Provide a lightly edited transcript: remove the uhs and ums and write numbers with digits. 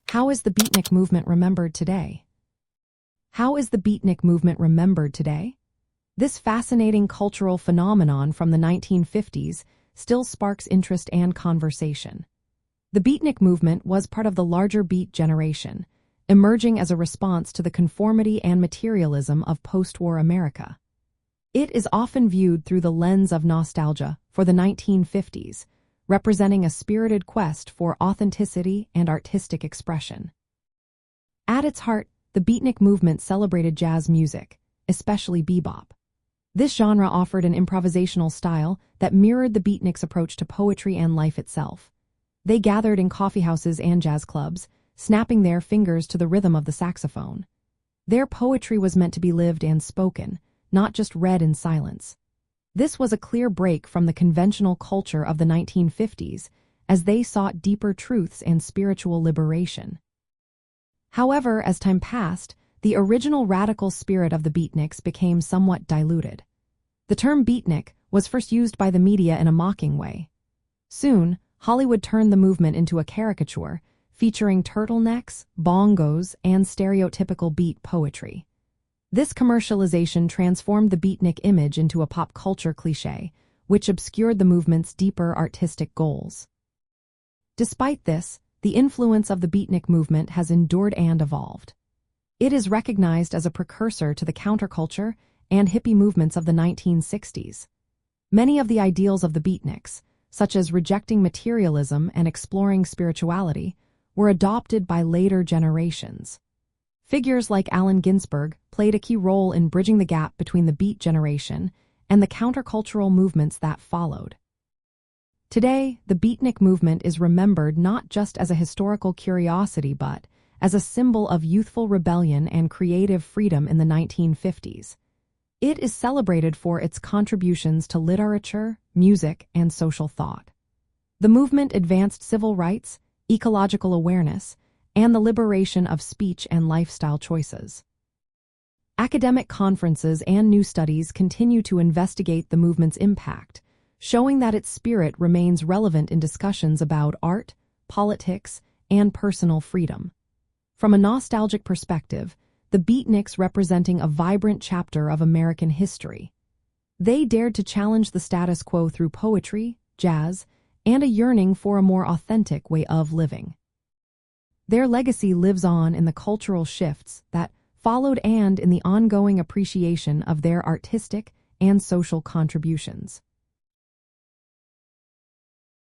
How is the Beatnik movement remembered today? How is the Beatnik movement remembered today? This fascinating cultural phenomenon from the 1950s still sparks interest and conversation. The Beatnik movement was part of the larger Beat generation, emerging as a response to the conformity and materialism of post-war America. It is often viewed through the lens of nostalgia for the 1950s, representing a spirited quest for authenticity and artistic expression. At its heart, the Beatnik movement celebrated jazz music, especially bebop. This genre offered an improvisational style that mirrored the Beatniks' approach to poetry and life itself. They gathered in coffeehouses and jazz clubs, snapping their fingers to the rhythm of the saxophone. Their poetry was meant to be lived and spoken, not just read in silence. This was a clear break from the conventional culture of the 1950s, as they sought deeper truths and spiritual liberation. However, as time passed, the original radical spirit of the Beatniks became somewhat diluted. The term beatnik was first used by the media in a mocking way. Soon, Hollywood turned the movement into a caricature, featuring turtlenecks, bongos, and stereotypical beat poetry. This commercialization transformed the beatnik image into a pop culture cliché, which obscured the movement's deeper artistic goals. Despite this, the influence of the beatnik movement has endured and evolved. It is recognized as a precursor to the counterculture and hippie movements of the 1960s. Many of the ideals of the beatniks, such as rejecting materialism and exploring spirituality, were adopted by later generations. Figures like Allen Ginsberg played a key role in bridging the gap between the Beat generation and the countercultural movements that followed. Today, the Beatnik movement is remembered not just as a historical curiosity but as a symbol of youthful rebellion and creative freedom in the 1950s. It is celebrated for its contributions to literature, music, and social thought. The movement advanced civil rights, ecological awareness, and the liberation of speech and lifestyle choices. Academic conferences and new studies continue to investigate the movement's impact, showing that its spirit remains relevant in discussions about art, politics, and personal freedom. From a nostalgic perspective, the Beatniks representing a vibrant chapter of American history. They dared to challenge the status quo through poetry, jazz, and a yearning for a more authentic way of living. Their legacy lives on in the cultural shifts that followed and in the ongoing appreciation of their artistic and social contributions.